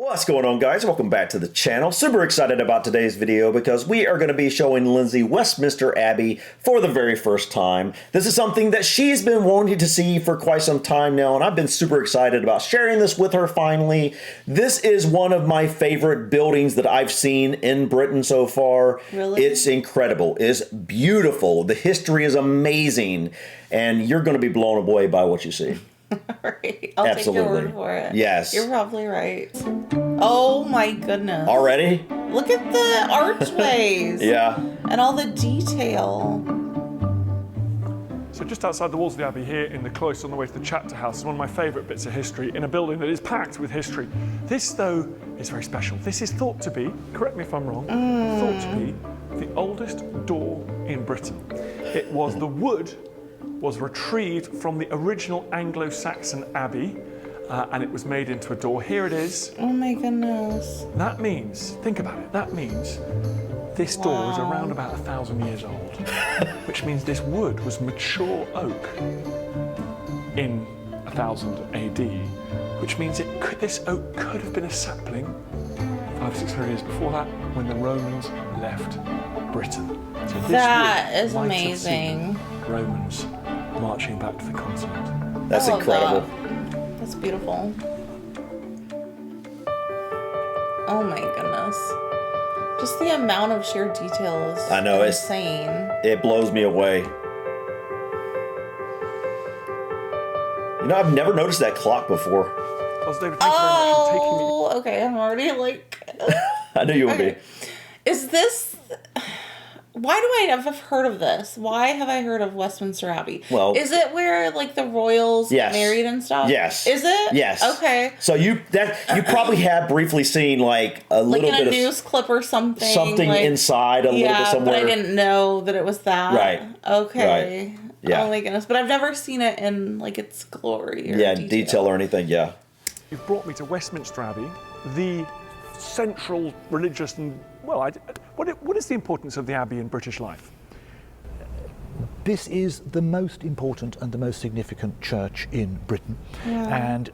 What's going on, guys? Welcome back to the channel. Super excited about today's video because we are going to be showing Lindsay Westminster Abbey for the very first time. This is something that she's been wanting to see for quite some time now, and I've been super excited about sharing this with her finally. This is one of my favorite buildings that I've seen in Britain so far. Really? It's incredible. It's beautiful. The history is amazing, and you're going to be blown away by what you see. All right. I'll take your word for it. Yes. You're probably right. Oh my goodness. Already? Look at the archways. Yeah. And all the detail. So just outside the walls of the Abbey here in the cloister on the way to the Chapter House is one of my favourite bits of history in a building that is packed with history. This, though, is very special. This is thought to be, correct me if I'm wrong, thought to be the oldest door in Britain. It was the wood was retrieved from the original Anglo-Saxon abbey and it was made into a door. Here it is. Oh my goodness. That means, think about it, that means this door is around about 1,000 years old, which means this wood was mature oak in 1000 AD, which means this oak could have been a sapling 500-600 years before that when the Romans left Britain. So this That wood is might have amazing. seen Romans marching back to the continent. That's incredible. That's beautiful. Oh my goodness. Just the amount of sheer detail is insane. It blows me away. You know, I've never noticed that clock before. David, thank you very much for taking me. Okay, I'm already like... I knew you would be. Is this... Why do I have heard of this? Why have I heard of Westminster Abbey? Well, is it where like the royals get married and stuff? Yes. Is it? Yes. Okay. So you probably have briefly seen like a little bit of news clip or something. Something like, inside a little bit somewhere. But I didn't know that it was that. Right. Okay. Right. Yeah. Oh my goodness. But I've never seen it in like its glory or detail or anything. Yeah. You've brought me to Westminster Abbey, the central religious and what is the importance of the Abbey in British life? This is the most important and the most significant church in Britain. Yeah. And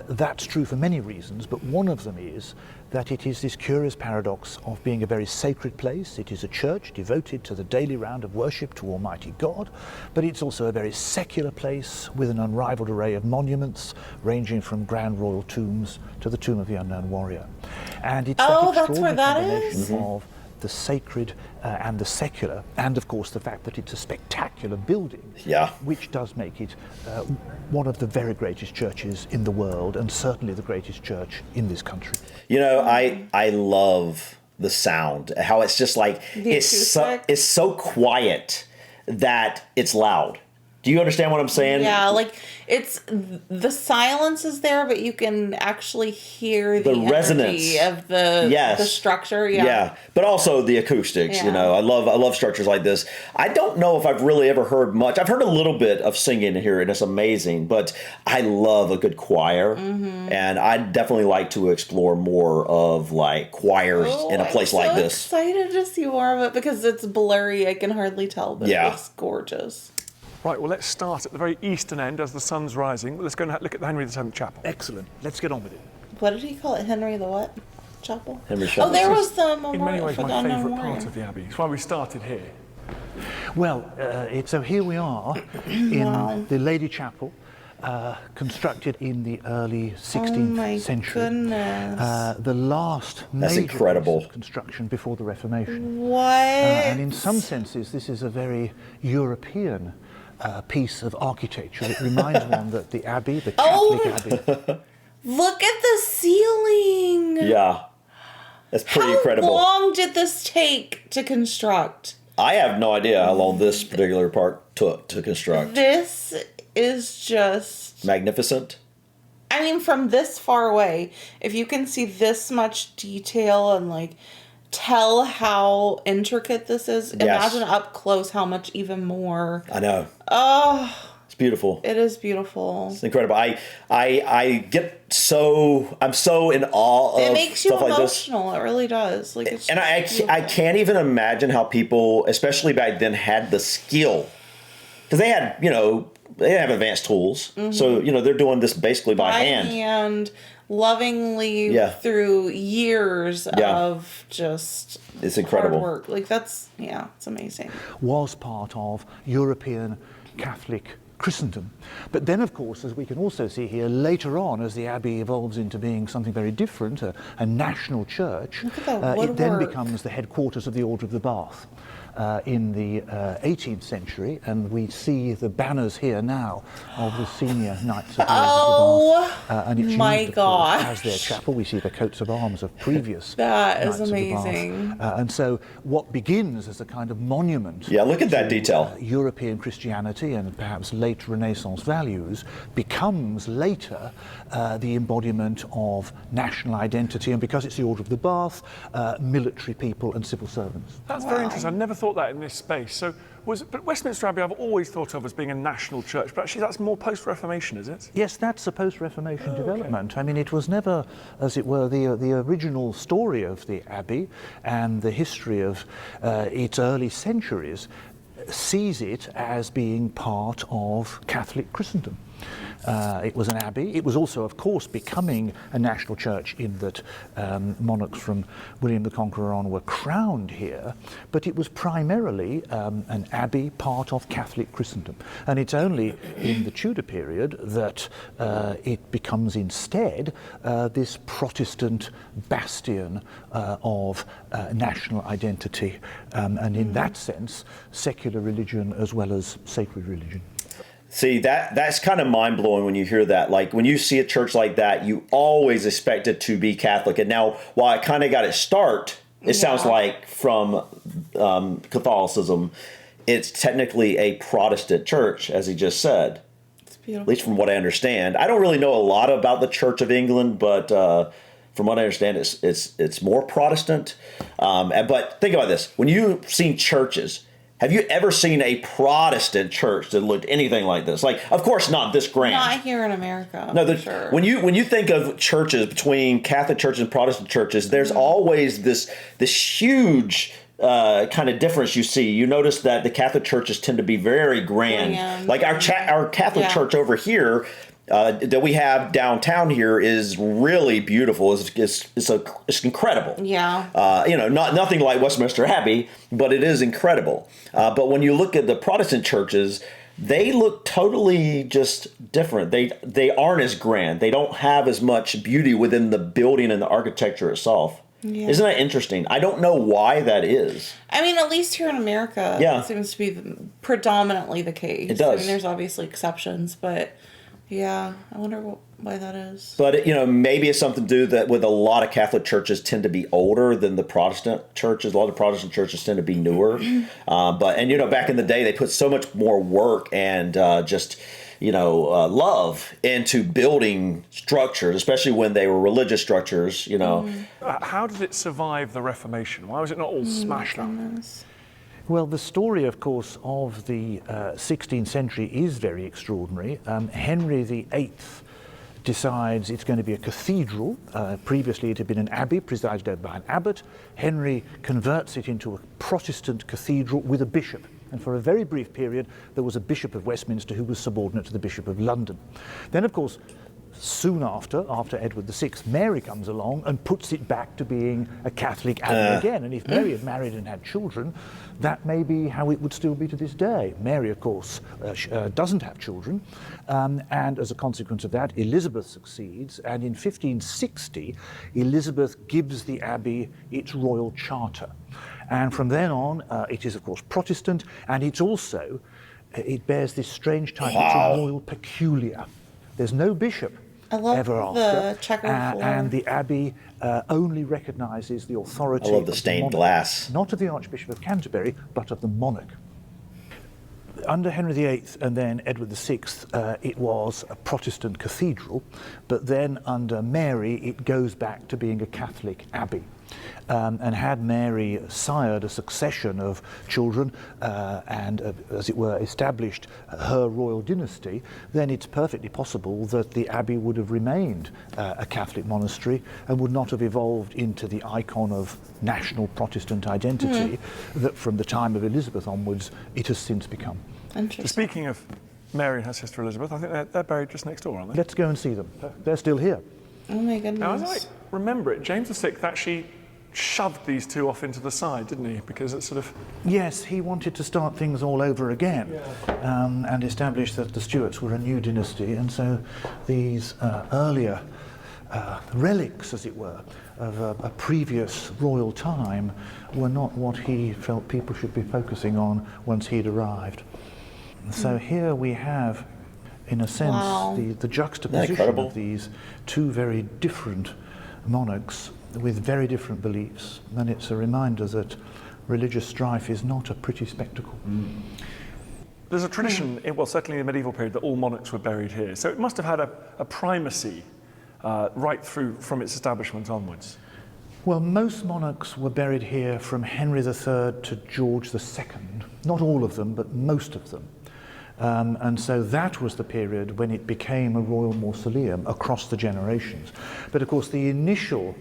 that's true for many reasons, but one of them is that it is this curious paradox of being a very sacred place. It is a church devoted to the daily round of worship to Almighty God, but it's also a very secular place with an unrivaled array of monuments ranging from grand royal tombs to the tomb of the unknown warrior. And it's that's where that is? Of the sacred and the secular, and of course the fact that it's a spectacular building, which does make it one of the very greatest churches in the world, and certainly the greatest church in this country. You know, I love the sound, how it's just like, it's so quiet that it's loud. Do you understand what I'm saying? Yeah, like it's the silence is there, but you can actually hear the resonance of the structure. Yeah. Yeah, but also the acoustics. Yeah. You know, I love structures like this. I don't know if I've really ever heard much. I've heard a little bit of singing here, and it's amazing. But I love a good choir, and I'd definitely like to explore more of like choirs in a place like this. I'm excited to see more of it because it's blurry. I can hardly tell, but it's gorgeous. Right, well, let's start at the very eastern end as the sun's rising. Let's go and look at the Henry VII Chapel. Excellent. Let's get on with it. What did he call it? Henry the what? Chapel? Henry Chapel. Oh, there was the memorial. In many ways, my favourite part of the Abbey. That's why we started here. Well, so here we are in the Lady Chapel, constructed in the early 16th century. Goodness. The last major piece of construction before the Reformation. What? And in some senses, this is a very European piece of architecture. It reminds one that the Abbey, the Catholic Abbey. Look at the ceiling. Yeah, that's pretty incredible. How long did this take to construct? I have no idea how long this particular part took to construct. This is just magnificent. I mean, from this far away, if you can see this much detail and like tell how intricate this is, imagine up close how much even more. I know. Oh, it's beautiful. It is beautiful. It's incredible. I'm so in awe of it makes you stuff emotional. Like this. It really does. Like, it's and I can't even imagine how people, especially back then, had the skill, because they had, they have advanced tools. So, they're doing this basically by hand. lovingly through years of just it's incredible hard work. Like that's it's amazing. Was part of European Catholic Christendom. But then, of course, as we can also see here, later on, as the Abbey evolves into being something very different, a national church, it then becomes the headquarters of the Order of the Bath. In the 18th century, and we see the banners here now of the senior Knights of the Order of the Bath. And it's my used, of gosh! course, as their chapel. We see the coats of arms of previous That Knights is amazing. of the Bath. And so what begins as a kind of monument look at that to, detail. European Christianity and perhaps late Renaissance values becomes later the embodiment of national identity, and because it's the Order of the Bath, military people and civil servants. That's very interesting. I never thought that in this space. So, but Westminster Abbey I've always thought of as being a national church, but actually that's more post-Reformation, is it? Yes, that's a post-Reformation development. I mean, it was never, as it were, the original story of the Abbey and the history of its early centuries sees it as being part of Catholic Christendom. It was an abbey. It was also, of course, becoming a national church in that monarchs from William the Conqueror on were crowned here, but it was primarily an abbey, part of Catholic Christendom. And it's only in the Tudor period that it becomes instead this Protestant bastion of national identity, and in that sense, secular religion as well as sacred religion. See, that's kind of mind-blowing when you hear that. Like, when you see a church like that, you always expect it to be Catholic. And now, while it kind of got its start, it sounds like from Catholicism, it's technically a Protestant church, as he just said. It's beautiful. At least from what I understand. I don't really know a lot about the Church of England, but from what I understand, it's more Protestant. But think about this. When you've seen churches, have you ever seen a Protestant church that looked anything like this? Like, of course, not this grand. Not here in America. No, sure. when you think of churches between Catholic churches and Protestant churches, there's always this huge kind of difference you see. You notice that the Catholic churches tend to be very grand. Like our Catholic church over here that we have downtown here is really beautiful. It's incredible. Yeah. Nothing like Westminster Abbey, but it is incredible. But when you look at the Protestant churches, they look totally just different. They aren't as grand. They don't have as much beauty within the building and the architecture itself. Yeah. Isn't that interesting? I don't know why that is. I mean, at least here in America, it seems to be predominantly the case. It does. I mean, there's obviously exceptions, but yeah, I wonder why that is. But, maybe it's something to do that with a lot of Catholic churches tend to be older than the Protestant churches. A lot of Protestant churches tend to be newer. Back in the day, they put so much more work and love into building structures, especially when they were religious structures, How did it survive the Reformation? Why was it not all smashed up? Well, the story, of course, of the 16th century is very extraordinary. Henry VIII decides it's going to be a cathedral. Previously, it had been an abbey presided over by an abbot. Henry converts it into a Protestant cathedral with a bishop. And for a very brief period, there was a Bishop of Westminster who was subordinate to the Bishop of London. Then, of course, soon after Edward VI, Mary comes along and puts it back to being a Catholic abbey again. And if Mary had married and had children, that may be how it would still be to this day. Mary, of course, doesn't have children. And as a consequence of that, Elizabeth succeeds. And in 1560, Elizabeth gives the abbey its royal charter. And from then on, it is, of course, Protestant. And it's also, it bears this strange title, it's a royal peculiar. There's no bishop ever after. The checkered floor. And the abbey only recognises the authority I love the stained glass. Not of the Archbishop of Canterbury, but of the monarch. Under Henry VIII and then Edward VI, it was a Protestant cathedral, but then under Mary, it goes back to being a Catholic abbey. And had Mary sired a succession of children and, as it were, established her royal dynasty, then it's perfectly possible that the abbey would have remained a Catholic monastery and would not have evolved into the icon of national Protestant identity that from the time of Elizabeth onwards it has since become. Interesting. So speaking of Mary and her sister Elizabeth, I think they're buried just next door, aren't they? Let's go and see them. They're still here. Oh my Now, as goodness. I remember it, James VI actually shoved these two off into the side, didn't he? Because it's sort of... Yes, he wanted to start things all over again and establish that the Stuarts were a new dynasty, and so these earlier relics, as it were, of a previous royal time were not what he felt people should be focusing on once he'd arrived. So here we have, in a sense, Wow. the juxtaposition of these two very different monarchs with very different beliefs, and it's a reminder that religious strife is not a pretty spectacle. There's a tradition, well, certainly in the medieval period, that all monarchs were buried here. So it must have had a primacy right through from its establishment onwards. Well, most monarchs were buried here from Henry III to George II. Not all of them, but most of them. And so that was the period when it became a royal mausoleum across the generations. But of course, the initial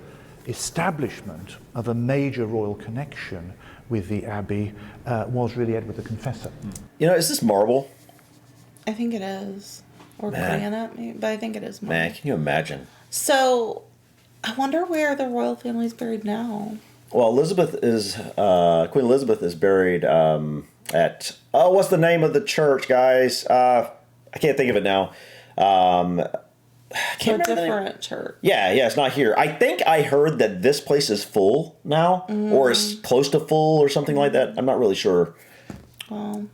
establishment of a major royal connection with the Abbey was really Edward the Confessor. You know, is this marble? I think it is. Or Man. granite, maybe, but I think it is. Man, can you imagine? So, I wonder where the royal family is buried now. Well, Queen Elizabeth is buried at, what's the name of the church, guys? I can't think of it now. A different church. Yeah, it's not here. I think I heard that this place is full now, or is close to full, or something like that. I'm not really sure. Well,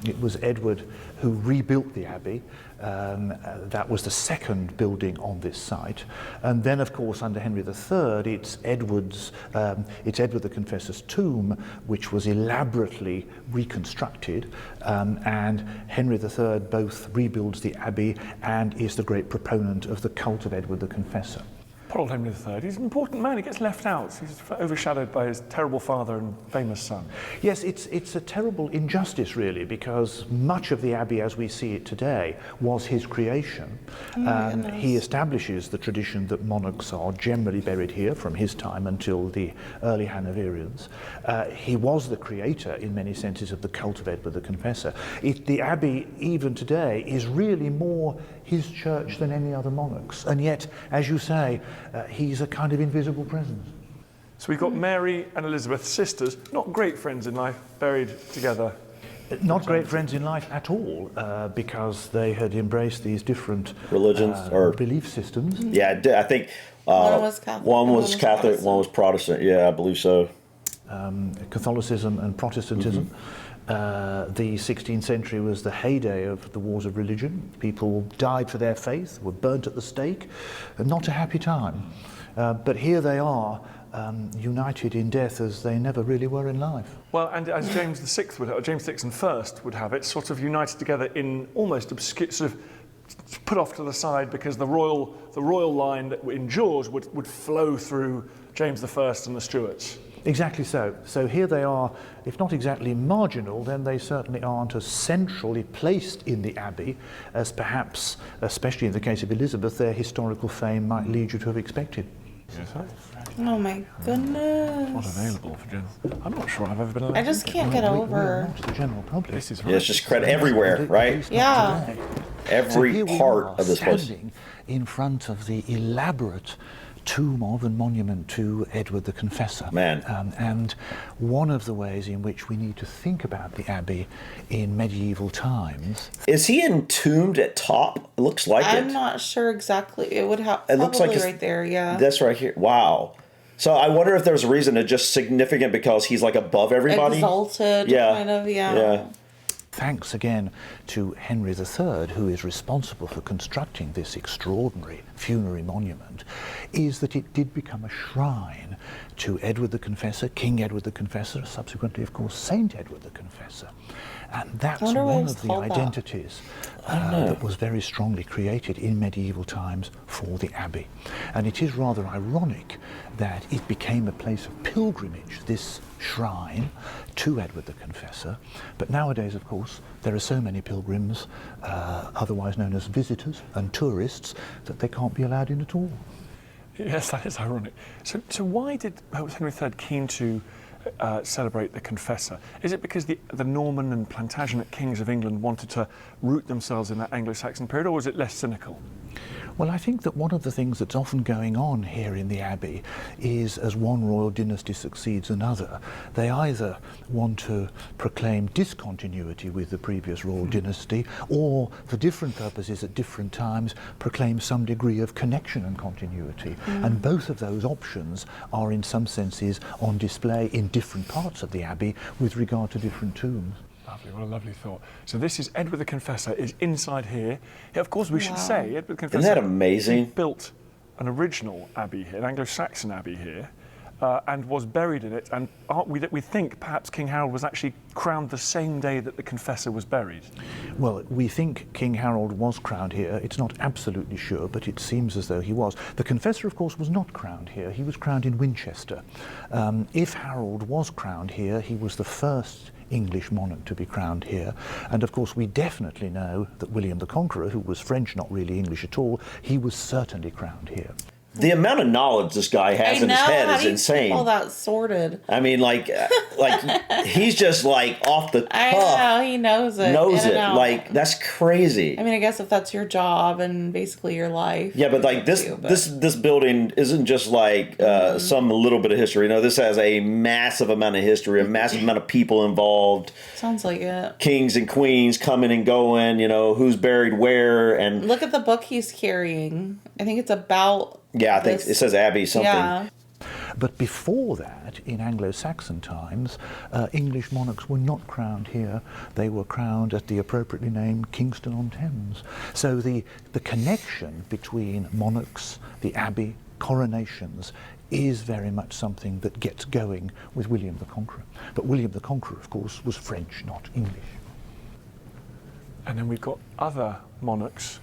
It was Edward who rebuilt the Abbey. That was the second building on this site. And then, of course, under Henry III, it's Edward the Confessor's tomb, which was elaborately reconstructed. And Henry III both rebuilds the Abbey and is the great proponent of the cult of Edward the Confessor. Poor old Henry III. He's an important man. He gets left out. He's overshadowed by his terrible father and famous son. Yes, it's a terrible injustice, really, because much of the Abbey as we see it today was his creation. He establishes the tradition that monarchs are generally buried here from his time until the early Hanoverians. He was the creator, in many senses, of the cult of Edward the Confessor. The Abbey, even today, is really more his church than any other monarch's. And yet, as you say, he's a kind of invisible presence. So we've got Mary and Elizabeth, sisters, not great friends in life, buried together. Not great friends in life at all, because they had embraced these different Religions or belief systems. Yeah, I think one was Catholic. One was Catholic, one was Protestant. Yeah, I believe so. Catholicism and Protestantism. The 16th century was the heyday of the wars of religion. People died for their faith, were burnt at the stake. Not a happy time. But here they are, united in death as they never really were in life. Well, and as James VI James VI and First would have it, sort of united together in almost obscure, sort of put off to the side because the royal line that in George would flow through James I and the Stuarts. Exactly so. So here they are, if not exactly marginal, then they certainly aren't as centrally placed in the Abbey as perhaps, especially in the case of Elizabeth, their historical fame might lead you to have expected. Yes, Oh my goodness. not available for general. I'm not sure I've ever been allowed. I just can't get We're over. not the general public. This is Yeah, it's just credit everywhere, right? Yeah. So Every here we part are, of this place. standing in front of the elaborate tomb of and monument to Edward the Confessor. Man. And one of the ways in which we need to think about the Abbey in medieval times. Is he entombed at top? It looks like I'm it. not sure exactly. It would have It looks like probably it's- right there, yeah. That's right here. Wow. So I wonder if there's a reason it's just significant because he's like above everybody. Exalted, Yeah. kind of, Yeah. Thanks again to Henry III, who is responsible for constructing this extraordinary funerary monument, is that it did become a shrine to Edward the Confessor, King Edward the Confessor, subsequently, of course, Saint Edward the Confessor. And that's wonder why one it's of the called that. identities that was very strongly created in medieval times for the Abbey. And it is rather ironic that it became a place of pilgrimage, this shrine to Edward the Confessor. But nowadays, of course, there are so many pilgrims, otherwise known as visitors and tourists, that they can't be allowed in at all. Yes, that is ironic. So why was Henry III keen to celebrate the Confessor? Is it because the Norman and Plantagenet kings of England wanted to root themselves in that Anglo-Saxon period, or was it less cynical? Well, I think that one of the things that's often going on here in the Abbey is, as one royal dynasty succeeds another, they either want to proclaim discontinuity with the previous royal dynasty, or for different purposes at different times proclaim some degree of connection and continuity. And both of those options are in some senses on display in different parts of the Abbey with regard to different tombs. Lovely, what a lovely thought. So this is Edward the Confessor is inside here. Yeah, of course, we should say Edward the Confessor. Isn't that amazing? He built an original abbey here, an Anglo-Saxon abbey here, and was buried in it. And we think perhaps King Harold was actually crowned the same day that the Confessor was buried. Well, we think King Harold was crowned here. It's not absolutely sure, but it seems as though he was. The Confessor, of course, was not crowned here. He was crowned in Winchester. If Harold was crowned here, he was the first English monarch to be crowned here. And of course we definitely know that William the Conqueror, who was French, not really English at all, he was certainly crowned here. The amount of knowledge this guy has in his head is insane. All that sorted. I mean, like he's just like off the cuff. I know, he knows it. Like, that's crazy. I mean, I guess if that's your job and basically your life. Yeah, but like this building isn't just like some little bit of history. No, this has a massive amount of history, a massive amount of people involved. Sounds like it. Kings and queens coming and going, who's buried where. And look at the book he's carrying. I think it's about... Yeah, I think it says Abbey something. Yeah. But before that, in Anglo-Saxon times, English monarchs were not crowned here. They were crowned at the appropriately named Kingston-on-Thames. So the connection between monarchs, the Abbey, coronations, is very much something that gets going with William the Conqueror. But William the Conqueror, of course, was French, not English. And then we've got other monarchs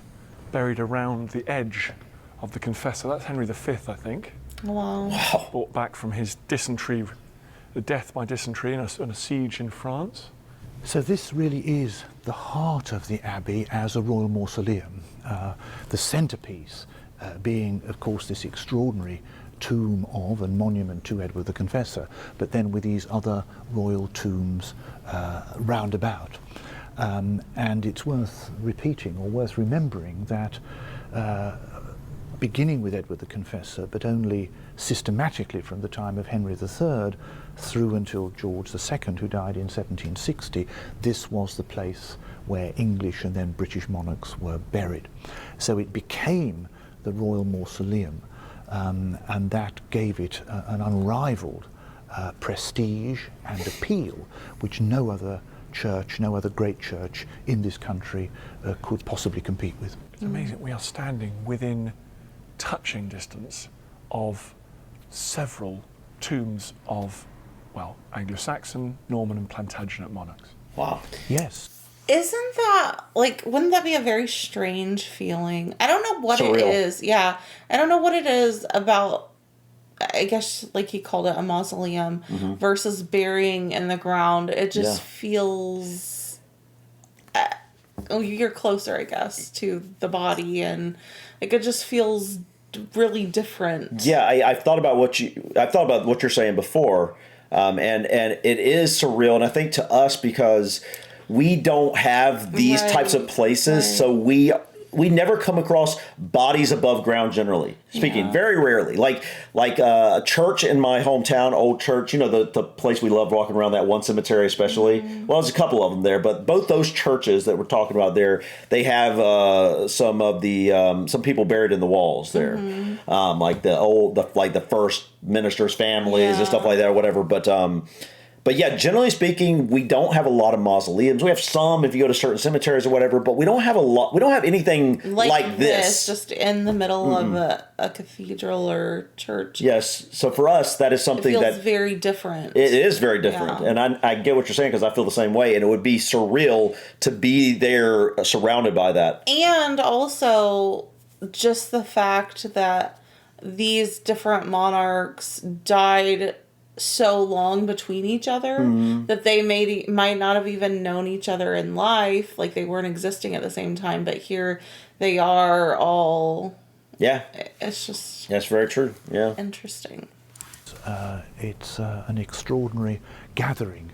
buried around the edge of the Confessor. That's Henry V, I think. Wow. Brought back from his dysentery, the death by dysentery in a siege in France. So this really is the heart of the Abbey as a royal mausoleum. The centrepiece being, of course, this extraordinary tomb of and monument to Edward the Confessor, but then with these other royal tombs round about. And it's worth repeating or worth remembering that beginning with Edward the Confessor, but only systematically from the time of Henry III through until George II, who died in 1760, this was the place where English and then British monarchs were buried. So it became the royal mausoleum, and that gave it an unrivaled prestige and appeal, which no other church, no other great church in this country could possibly compete with. It's amazing. We are standing within touching distance of several tombs of, well, Anglo-Saxon, Norman and Plantagenet monarchs. Wow. Yes. Isn't that, wouldn't that be a very strange feeling? I don't know what Surreal. it is. Yeah. I don't know what it is about, I guess, like he called it, a mausoleum versus burying in the ground. It just feels... you're closer, I guess, to the body, and it just feels really different. Yeah, I've thought about what you're saying before, and it is surreal, and I think to us because we don't have these types of places, so we never come across bodies above ground, generally speaking. Very rarely. Like a church in my hometown, old church, the place we love walking around, that one cemetery especially. Well, there's a couple of them there, but both those churches that we're talking about there, they have some people buried in the walls there. Like the first ministers' families and stuff like that or whatever. But yeah, generally speaking, we don't have a lot of mausoleums. We have some if you go to certain cemeteries or whatever, but we don't have a lot. We don't have anything like this. Just in the middle of a cathedral or church. Yes. So for us, that is something it feels that very different. It is very different, and I get what you're saying because I feel the same way, and it would be surreal to be there, surrounded by that. And also, just the fact that these different monarchs died so long between each other that they might not have even known each other in life, like they weren't existing at the same time, but here they are all. Yeah, it's just that's very true. Yeah, interesting. It's an extraordinary gathering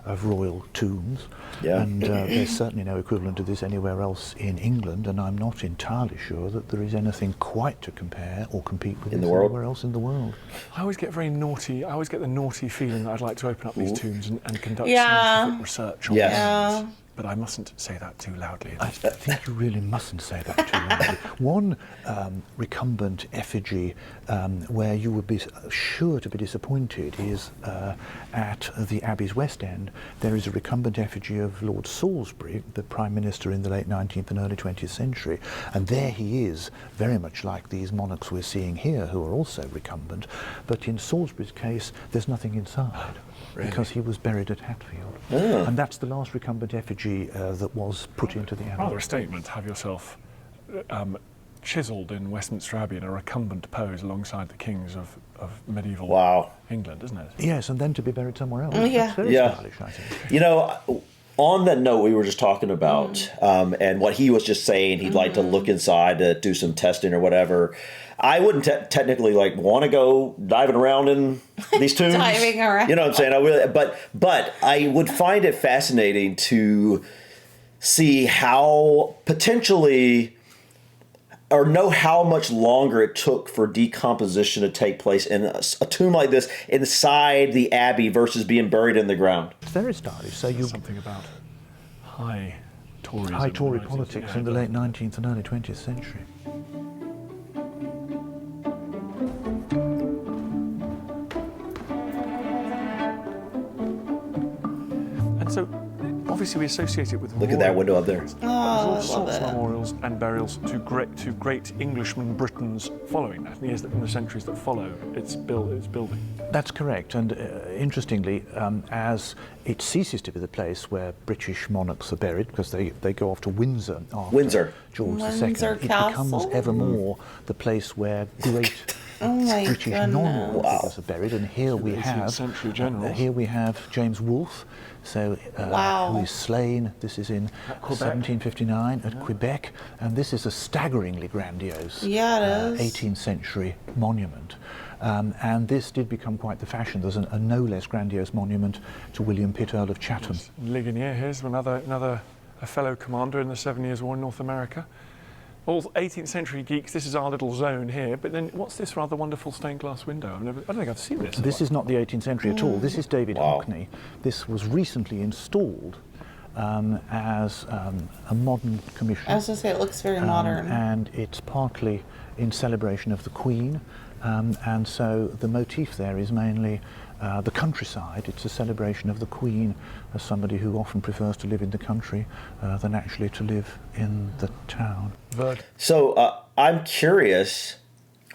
of royal tombs. Yeah. And there's certainly no equivalent to this anywhere else in England, and I'm not entirely sure that there is anything quite to compare or compete with In this the world? anywhere else in the world. I always get very naughty. I always get the naughty feeling that I'd like to open up these tombs and conduct Yeah. scientific research on Yes. them. Yeah. But I mustn't say that too loudly. I think you really mustn't say that too loudly. One recumbent effigy where you would be sure to be disappointed is at the Abbey's West End. There is a recumbent effigy of Lord Salisbury, the Prime Minister in the late 19th and early 20th century. And there he is, very much like these monarchs we're seeing here, who are also recumbent. But in Salisbury's case, there's nothing inside. Really? Because he was buried at Hatfield. And that's the last recumbent effigy that was put into the Abbey. Rather a statement to have yourself chiselled in Westminster Abbey in a recumbent pose alongside the kings of medieval Wow. England, isn't it? Yes, and then to be buried somewhere else. Yeah. That's very Yeah. stylish, I think. You know, on that note we were just talking about, and what he was just saying, he'd like to look inside to do some testing or whatever. I wouldn't technically like want to go diving around in these tombs. Diving around. You know what I'm saying? I really, but I would find it fascinating to see how potentially, or know how much longer it took for decomposition to take place in a tomb like this inside the abbey versus being buried in the ground. It's very stylish. So you Something about high Tories. high Tory politics in the late 19th and early 20th century. And so, obviously, we associate it with Look at that window up there. There's all I sorts love of it. memorials and burials to great Englishmen Britons following that. And years in the centuries that follow, its building. That's correct. And interestingly, as it ceases to be the place where British monarchs are buried, because they go off to Windsor after Windsor. George Windsor II, it Castle? becomes ever more the place where great Oh my British goodness. non-royal figures are buried. And here we 18th have century generals. here we have James Wolfe, so Wow. who is slain. This is in Quebec. 1759 at Quebec, and this is a staggeringly grandiose Yeah, it is. 18th century monument. And this did become quite the fashion. There's a no less grandiose monument to William Pitt, Earl of Chatham. Ligonier, here's another fellow commander in the 7 Years' War in North America. All 18th century geeks, this is our little zone here, but then what's this rather wonderful stained glass window? I don't think I've seen this. This is not the 18th century at all. This is David Wow. Hockney. This was recently installed as a modern commission. I was going to say, it looks very modern. And it's partly in celebration of the Queen. And so the motif there is mainly the countryside. It's a celebration of the Queen as somebody who often prefers to live in the country than actually to live in the town. So I'm curious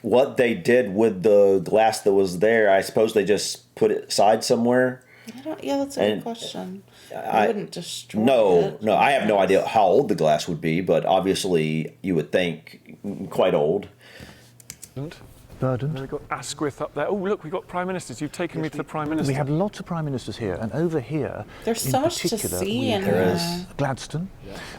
what they did with the glass that was there. I suppose they just put it aside somewhere. Yeah, that's a and good question. I I wouldn't destroy No, it. no, I have no idea how old the glass would be, but obviously you would think quite old. And Verdant. then we've got Asquith up there. Oh, look, we've got Prime Ministers. You've taken me to the Prime Minister. We have lots of Prime Ministers here, and over here, There's in so much to particular, see we in have here. Gladstone.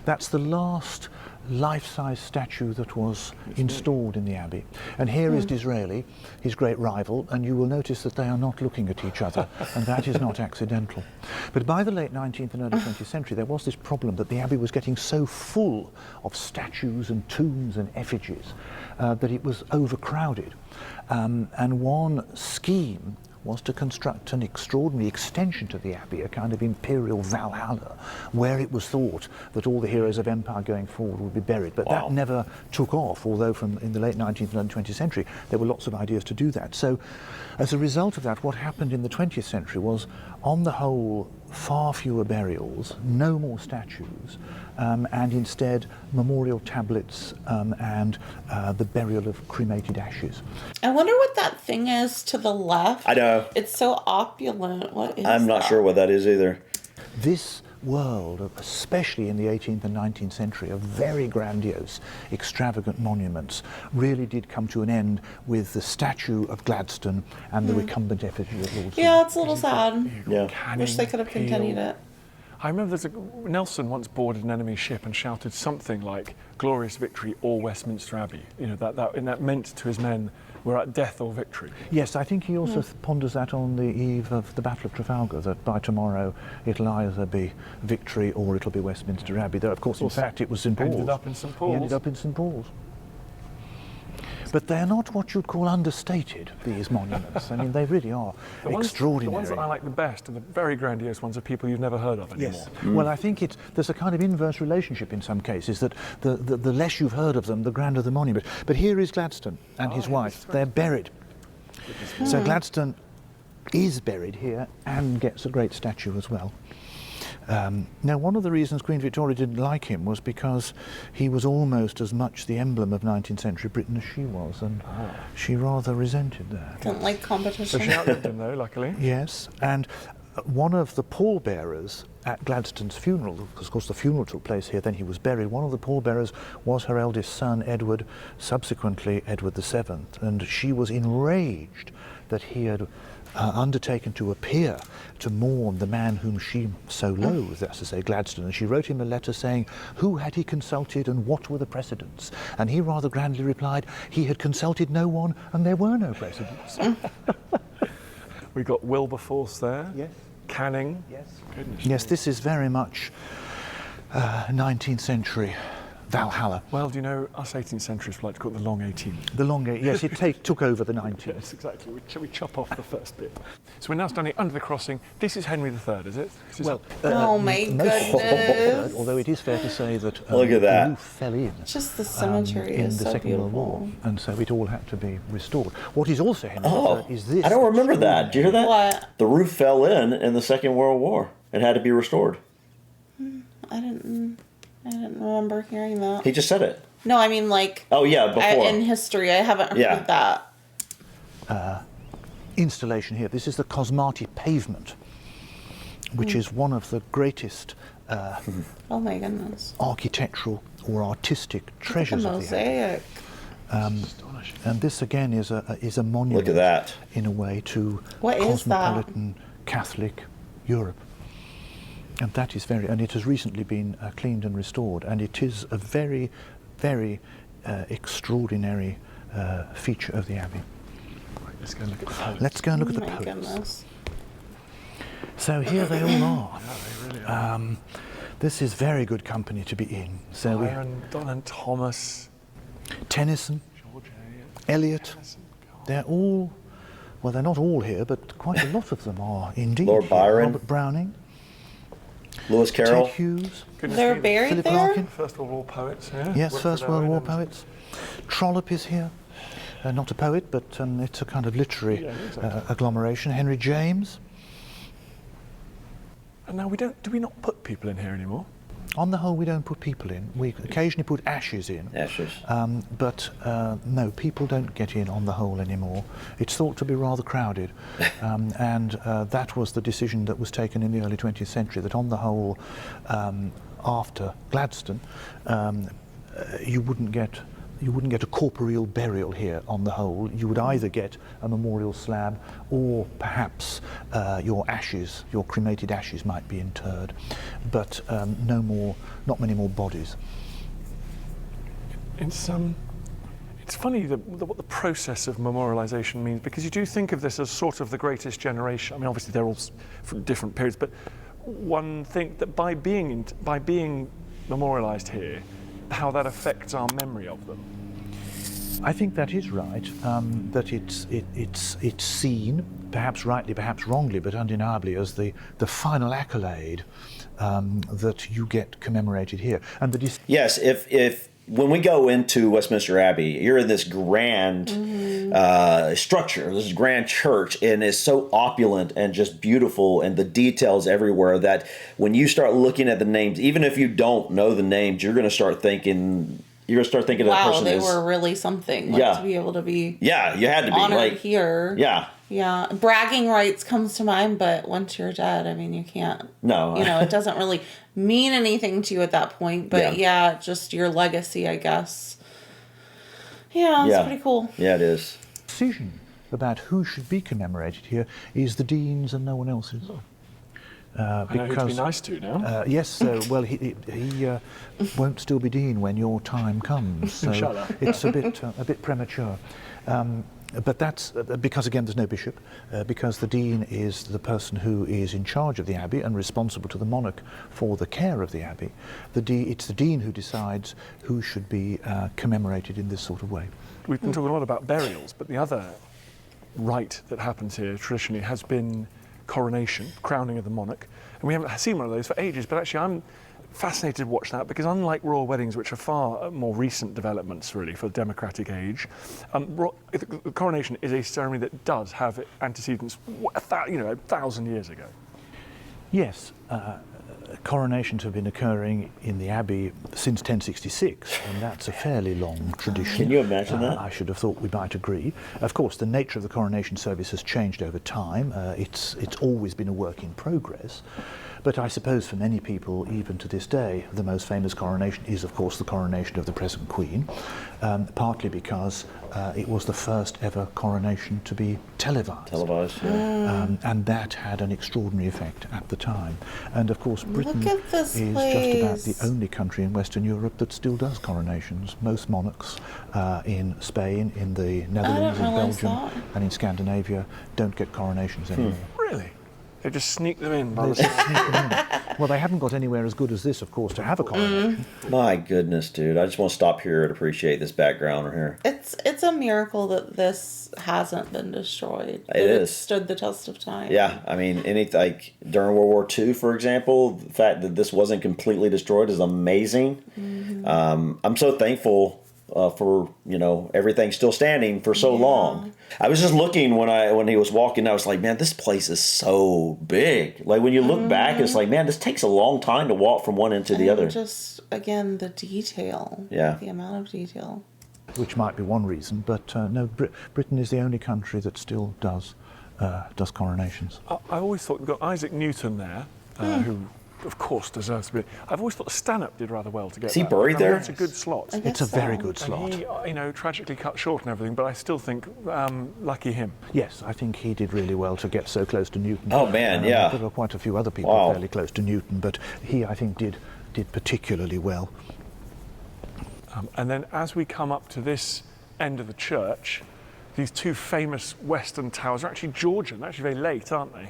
That's the last life-size statue that was installed in the Abbey. And here is Disraeli, his great rival, and you will notice that they are not looking at each other, and that is not accidental. But by the late 19th and early 20th century, there was this problem that the Abbey was getting so full of statues and tombs and effigies that it was overcrowded. And one scheme was to construct an extraordinary extension to the Abbey, a kind of imperial Valhalla, where it was thought that all the heroes of empire going forward would be buried. But that never took off, although in the late 19th and early 20th century, there were lots of ideas to do that. So as a result of that, what happened in the 20th century was, on the whole, far fewer burials, no more statues, and instead memorial tablets and the burial of cremated ashes. I wonder what that thing is to the left. I know. It's so opulent. What is I'm not that? sure what that is either. This world, especially in the 18th and 19th century, of very grandiose, extravagant monuments, really did come to an end with the statue of Gladstone and the recumbent effigy of Lord Yeah, it's a little sad. Yeah. Wish they could have continued it. I remember Nelson once boarded an enemy ship and shouted something like "Glorious victory or Westminster Abbey." You know, that meant to his men, we're at death or victory. Yes, I think he also ponders that on the eve of the Battle of Trafalgar, that by tomorrow it'll either be victory or it'll be Westminster Abbey. Though, of course, in fact, it was St Paul's. Ended up in St Paul's. He ended up in St Paul's. But they're not what you'd call understated, these monuments. I mean, they really are extraordinary. The ones that I like the best are the very grandiose ones of people you've never heard of anymore. Yes. Well, I think there's a kind of inverse relationship in some cases, that the less you've heard of them, the grander the monument. But here is Gladstone and his wife. They're buried. So Gladstone is buried here and gets a great statue as well. Now, one of the reasons Queen Victoria didn't like him was because he was almost as much the emblem of 19th century Britain as she was, and she rather resented that. Didn't like competition. So she outlived him, though, luckily. Yes, and one of the pallbearers at Gladstone's funeral, because of course the funeral took place here, then he was buried, one of the pallbearers was her eldest son, Edward, subsequently Edward VII, and she was enraged that he had undertaken to appear to mourn the man whom she so loathed, that's to say Gladstone, and she wrote him a letter saying who had he consulted and what were the precedents, and he rather grandly replied he had consulted no one and there were no precedents. We've got Wilberforce there. Yes. Canning. Yes. Goodness. Yes, this is very much 19th century Valhalla. Well, do you know, us 18th centuries like to call it the long 18th. The longer, yes, it took over the 19th. Yes, exactly. Shall we chop off the first bit? So we're now standing under the crossing. This is Henry III, is it? Well, oh my goodness. although it is fair to say that Look at that. the roof fell in. Just the symmetry in is the so Second World War, beautiful. and so it all had to be restored. What is also Henry Oh, III is this. I don't remember that. Did you hear that? What? The roof fell in the Second World War and had to be restored. I didn't remember hearing that. He just said it. No, I mean like. Oh yeah, before. In history, I haven't heard that. Installation here. This is the Cosmati pavement, which is one of the greatest Oh my goodness. architectural or artistic treasures The of the age. mosaic. Astonishing. And this again is a monument. Look at that. In a way to What is that? cosmopolitan Catholic Europe. And that is and it has recently been cleaned and restored, and it is a very, very extraordinary feature of the Abbey. Right, let's go and look at the poets. Let's go and look at Oh the my poets. goodness. So here they all are. Yeah, they really are. This is very good company to be in. So we Byron, Donnan Thomas, Tennyson, George Eliot, Tennyson. God. they're all, well, they're not all here, but quite a lot of them are indeed. Lord here. Byron. Robert Browning, Lewis Carroll. Ted Hughes. Goodness They're me, buried Philip there? Larkin. First World War poets, yeah. Yes, Wilfred First World Owen War and- poets. Trollope is here. Not a poet, but it's a kind of literary Yeah, exactly. agglomeration. Henry James. And now do we not put people in here anymore? On the whole, we don't put people in. We occasionally put ashes in. Ashes. But no, people don't get in on the whole anymore. It's thought to be rather crowded. And that was the decision that was taken in the early 20th century, that on the whole, after Gladstone, you wouldn't get a corporeal burial here on the whole. You would either get a memorial slab or perhaps your ashes, your cremated ashes might be interred, but not many more bodies. It's funny what the process of memorialisation means, because you do think of this as sort of the greatest generation. I mean, obviously they're all from different periods, but one think that by being memorialised here, how that affects our memory of them. I think that is right. That it's seen, perhaps rightly, perhaps wrongly, but undeniably as the final accolade that you get commemorated here. And Yes, if when we go into Westminster Abbey, you're in this grand structure, this grand church, and it's so opulent and just beautiful, and the details everywhere, that when you start looking at the names, even if you don't know the names, you're going to start thinking. You're going to start thinking that Wow, person they is. were really something. Like, Yeah. to be able to be Yeah, you had to be honored like. here. Yeah. Yeah. Bragging rights comes to mind, but once you're dead, I mean, you can't. No. You know, it doesn't really mean anything to you at that point. But yeah, just your legacy, I guess. Yeah, it's pretty cool. Yeah, it is. decision about who should be commemorated here is the Dean's and no one else's. I know who to be nice to now. Yes, well, he won't still be dean when your time comes. So Shut up. it's a bit premature. But that's because, again, there's no bishop, because the dean is the person who is in charge of the abbey and responsible to the monarch for the care of the abbey. It's the dean who decides who should be commemorated in this sort of way. We've been talking a lot about burials, but the other rite that happens here traditionally has been coronation, crowning of the monarch. And we haven't seen one of those for ages, but actually I'm fascinated to watch that because unlike royal weddings, which are far more recent developments really for the democratic age, the coronation is a ceremony that does have antecedents 1,000 years ago. Yes, coronations have been occurring in the Abbey since 1066, and that's a fairly long tradition. Can you imagine that? I should have thought we might agree. Of course, the nature of the coronation service has changed over time. It's always been a work in progress. But I suppose for many people, even to this day, the most famous coronation is, of course, the coronation of the present Queen, partly because it was the first ever coronation to be televised. And that had an extraordinary effect at the time. And, of course, Britain is just about the only country in Western Europe that still does coronations. Most monarchs in Spain, in the Netherlands, in Belgium, and in Scandinavia don't get coronations anymore. Really? They just sneak them in. Well, they haven't got anywhere as good as this, of course, to have a coronation. My goodness, dude. I just want to stop here and appreciate this background here. It's a miracle that this hasn't been destroyed. It is. It stood the test of time. Yeah, I mean, like during World War II, for example, the fact that this wasn't completely destroyed is amazing. I'm so thankful for everything still standing for so long. I was just looking when he was walking. I was like, man, this place is so big. Like when you look back, it's like, man, this takes a long time to walk from one end to the other. Just again the detail. Yeah, the amount of detail. Which might be one reason, but no, Britain is the only country that still does coronations. I always thought we've got Isaac Newton there, who of course deserves to be. I've always thought Stanhope did rather well to get. Is he buried there? It's a good slot. It's a very good slot. And he, tragically cut short and everything, but I still think lucky him. Yes, I think he did really well to get so close to Newton. Oh man, yeah. There were quite a few other people fairly close to Newton, but he, I think, did particularly well. And then as we come up to this end of the church, these two famous western towers are actually Georgian. They're actually very late, aren't they?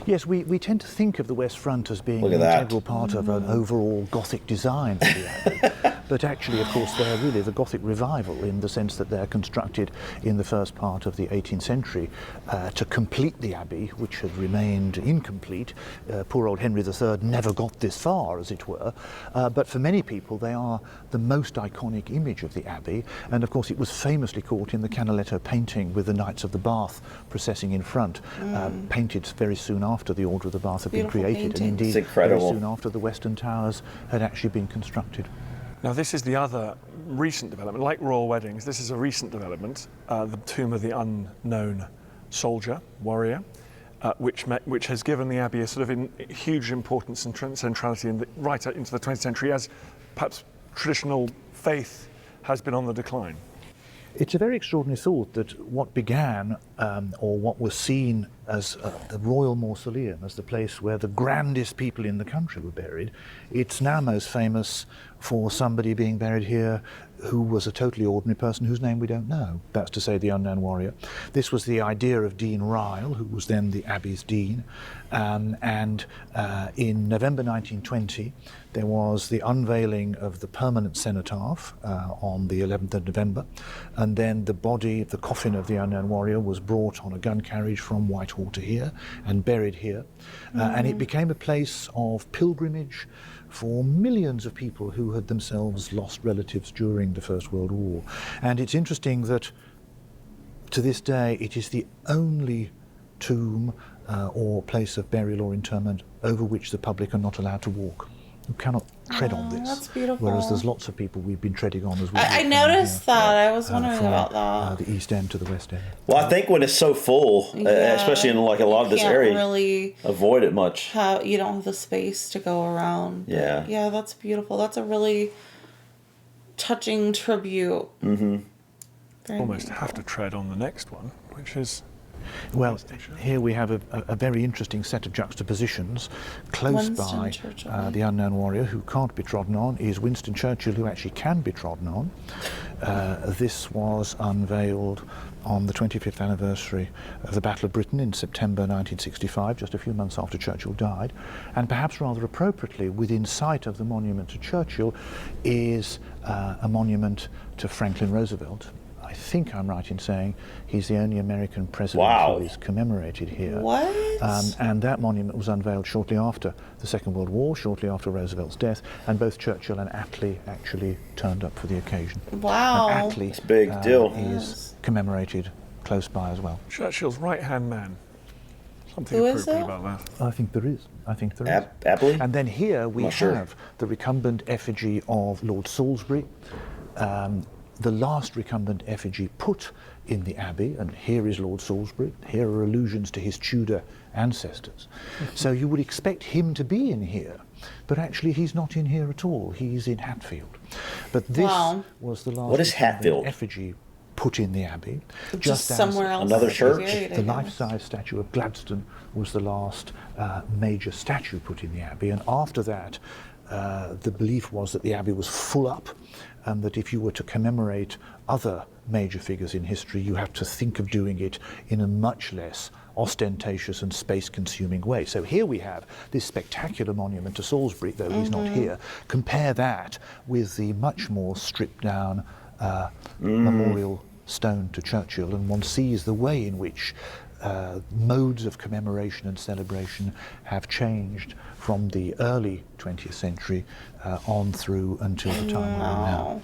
Yes, we tend to think of the West Front as being an integral part of an overall Gothic design for the Abbey. But actually, of course, they're really the Gothic revival in the sense that they're constructed in the first part of the 18th century to complete the Abbey, which had remained incomplete. Poor old Henry III never got this far, as it were. But for many people, they are the most iconic image of the Abbey. And of course, it was famously caught in the Canaletto painting with the Knights of the Bath processing in front, painted very soon after the Order of the Bath had been created, and indeed very soon after the Western Towers had actually been constructed. Now this is the other recent development. Like royal weddings, this is a recent development, the tomb of the unknown soldier, warrior, which has given the Abbey a sort of huge importance and centrality right into the 20th century, as perhaps traditional faith has been on the decline. It's a very extraordinary thought that what began, or what was seen as the royal mausoleum, as the place where the grandest people in the country were buried, it's now most famous for somebody being buried here who was a totally ordinary person whose name we don't know. That's to say, the unknown warrior. This was the idea of Dean Ryle, who was then the Abbey's dean, and in November 1920 there was the unveiling of the permanent cenotaph on the 11th of November, and then the body, the coffin of the unknown warrior was brought on a gun carriage from Whitehall to here and buried here, and it became a place of pilgrimage for millions of people who had themselves lost relatives during the First World War. And it's interesting that to this day it is the only tomb or place of burial or interment over which the public are not allowed to walk. You cannot tread on this. That's beautiful. Whereas there's lots of people we've been treading on as well. I noticed that. I was wondering from, about that. The East End to the West End. Well, I think when it's so full, especially in like a lot of this area, really avoid it much. You don't have the space to go around. Yeah. Yeah, that's beautiful. That's a really touching tribute. Almost have to tread on the next one, which is Well, here we have a very interesting set of juxtapositions. Close Winston by Churchill. the unknown warrior who can't be trodden on is Winston Churchill, who actually can be trodden on. This was unveiled on the 25th anniversary of the Battle of Britain in September 1965, just a few months after Churchill died. And perhaps rather appropriately, within sight of the monument to Churchill is a monument to Franklin Roosevelt. I think I'm right in saying he's the only American president who is commemorated here. What? And that monument was unveiled shortly after the Second World War, shortly after Roosevelt's death, and both Churchill and Attlee actually turned up for the occasion. Wow. And Attlee It's a big deal. is commemorated close by as well. Churchill's right-hand man. Something Who is appropriate it? about that. I think there is. I think there is. Abley? And then here we Not sure. have the recumbent effigy of Lord Salisbury. The last recumbent effigy put in the Abbey, and here is Lord Salisbury. Here are allusions to his Tudor ancestors. So you would expect him to be in here, but actually he's not in here at all. He's in Hatfield. But this was the last What is recumbent Hatfield? effigy put in the Abbey. Just as somewhere else. Another that's church? buried, I the guess. life-size statue of Gladstone was the last major statue put in the Abbey, and after that the belief was that the Abbey was full up, and that if you were to commemorate other major figures in history, you have to think of doing it in a much less ostentatious and space-consuming way. So here we have this spectacular monument to Salisbury, though he's not here. Compare that with the much more stripped-down memorial stone to Churchill, and one sees the way in which modes of commemoration and celebration have changed from the early 20th century on through until the time we're in now.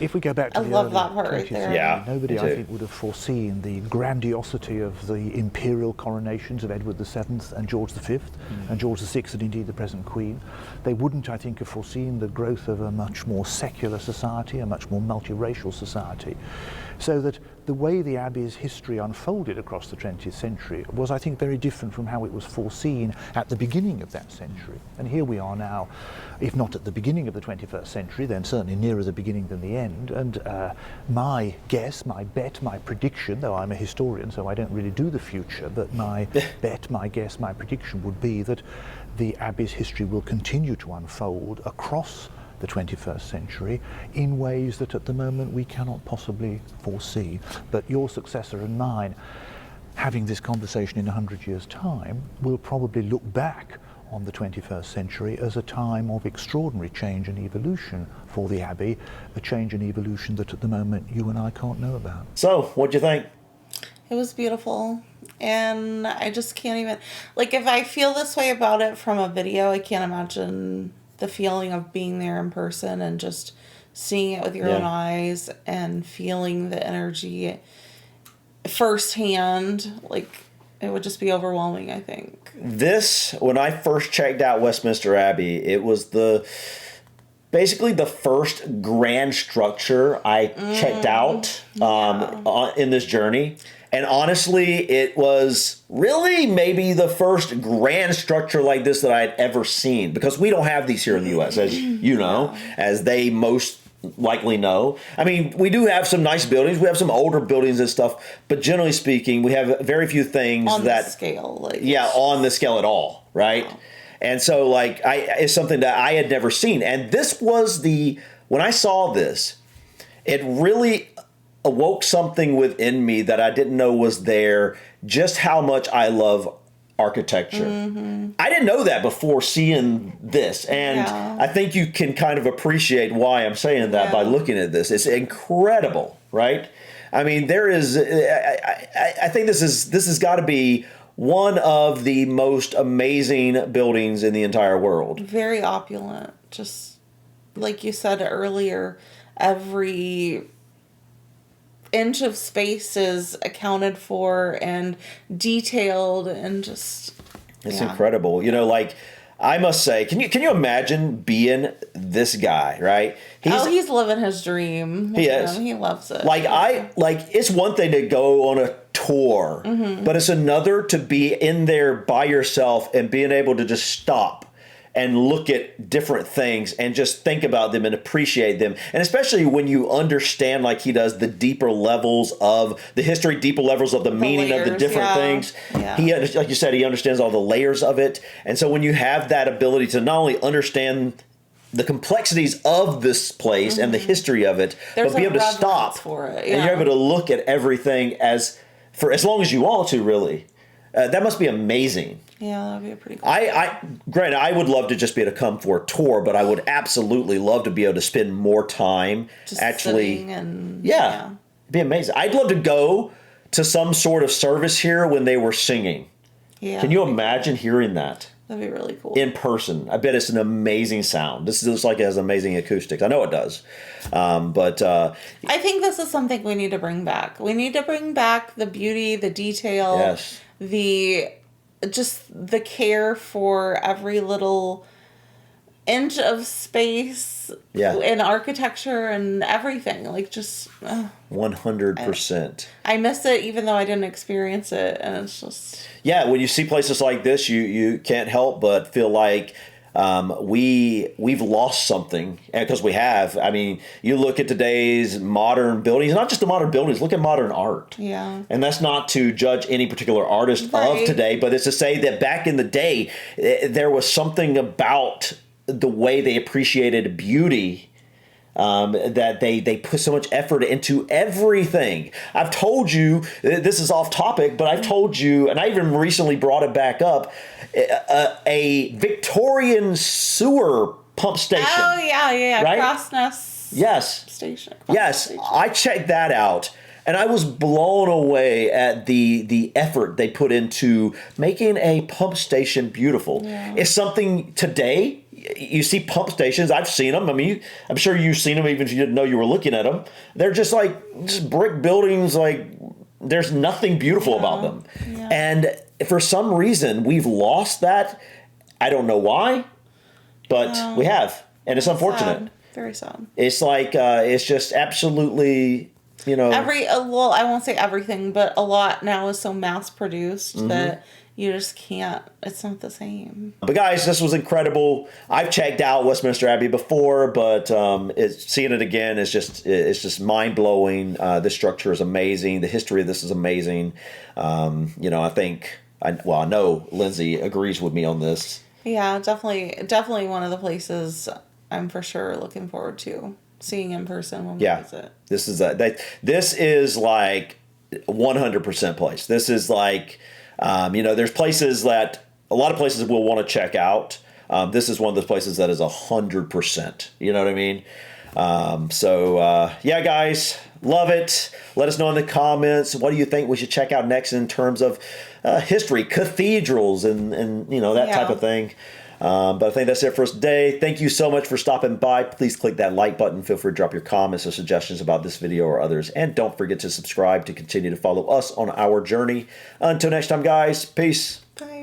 If we go back to I the love early that part right 20th there. century, Yeah, nobody, me I too. think, would have foreseen the grandiosity of the imperial coronations of Edward VII and George V and George VI and indeed the present Queen. They wouldn't, I think, have foreseen the growth of a much more secular society, a much more multiracial society. So that the way the Abbey's history unfolded across the 20th century was, I think, very different from how it was foreseen at the beginning of that century. And here we are now, if not at the beginning of the 21st century, then certainly nearer the beginning than the end. And my guess, my bet, my prediction, though I'm a historian, so I don't really do the future, but my bet, my guess, my prediction would be that the Abbey's history will continue to unfold across the 21st century in ways that at the moment we cannot possibly foresee. But your successor and mine, having this conversation in 100 years' time, will probably look back on the 21st century as a time of extraordinary change and evolution for the Abbey, a change and evolution that at the moment you and I can't know about. So, what'd you think? It was beautiful. And I just can't even, like, if I feel this way about it from a video, I can't imagine the feeling of being there in person and just seeing it with your own eyes and feeling the energy firsthand. Like, it would just be overwhelming, I think. This, when I first checked out Westminster Abbey, it was basically the first grand structure I checked out in this journey. And honestly, it was really maybe the first grand structure like this that I had ever seen, because we don't have these here in the U.S., as you know, as they most likely know. I mean, we do have some nice buildings. We have some older buildings and stuff, but generally speaking, we have very few things On that the scale. Like, on the scale at all, right? Wow. And so, like, it's something that I had never seen. And this was when I saw this, it really awoke something within me that I didn't know was there, just how much I love architecture. I didn't know that before seeing this. And I think you can kind of appreciate why I'm saying that by looking at this. It's incredible, right? I mean, there is, I think this has got to be one of the most amazing buildings in the entire world. Very opulent. Just like you said earlier, every inch of space is accounted for and detailed, and just It's incredible. You know, like, I must say, can you imagine being this guy, right? He's living his dream. He is. He loves it. It's one thing to go on a tour, but it's another to be in there by yourself and being able to just stop and look at different things and just think about them and appreciate them. And especially when you understand, like he does, the deeper levels of the history, deeper levels of the meaning of the layers, different things. Yeah. He, like you said, he understands all the layers of it. And so when you have that ability to not only understand the complexities of this place and the history of it, There's but be a able to stop reverence for it. and you're able to look at everything as long as you want to, really. That must be amazing. Yeah, that'd be a pretty cool. Granted, I would love to just be able to come for a tour, but I would absolutely love to be able to spend more time Just actually. sitting and Yeah, it'd be amazing. I'd love to go to some sort of service here when they were singing. Yeah. Can you imagine hearing that That'd be really cool. in person? I bet it's an amazing sound. This looks like it has amazing acoustics. I know it does. But I think this is something we need to bring back. We need to bring back the beauty, the detail, yes. just the care for every little inch of space in architecture and everything. Like, just 100%. I miss it even though I didn't experience it, and it's just When you see places like this, you can't help but feel like we've lost something, because we have. I mean, you look at today's modern buildings, not just the modern buildings, look at modern art. Yeah. And that's not to judge any particular artist of today, but it's to say that back in the day, there was something about the way they appreciated beauty, that they put so much effort into everything. I've told you, this is off topic, but I've told you, and I even recently brought it back up, a Victorian sewer pump station. Oh, yeah. Right? Crossness Station. Yes, I checked that out. And I was blown away at the effort they put into making a pump station beautiful. Yeah. It's something today, you see pump stations, I've seen them. I mean, I'm sure you've seen them even if you didn't know you were looking at them. They're just brick buildings, there's nothing beautiful about them. Yeah. And for some reason, we've lost that. I don't know why, but we have. And it's unfortunate. Sad. Very sad. It's it's just absolutely... I won't say everything, but a lot now is so mass produced that you just can't, it's not the same. But guys, this was incredible. I've checked out Westminster Abbey before, but seeing it again is just mind blowing. This structure is amazing. The history of this is amazing. I know Lindsay agrees with me on this. Yeah, definitely one of the places I'm for sure looking forward to seeing in person when we visit. This is like 100% place. This is there's places that a lot of places we'll want to check out. This is one of those places that is 100%. You know what I mean? Guys, love it. Let us know in the comments, what do you think we should check out next in terms of history, cathedrals, and that type of thing. But I think that's it for us today. Thank you so much for stopping by. Please click that like button. Feel free to drop your comments or suggestions about this video or others. And don't forget to subscribe to continue to follow us on our journey. Until next time, guys. Peace. Bye.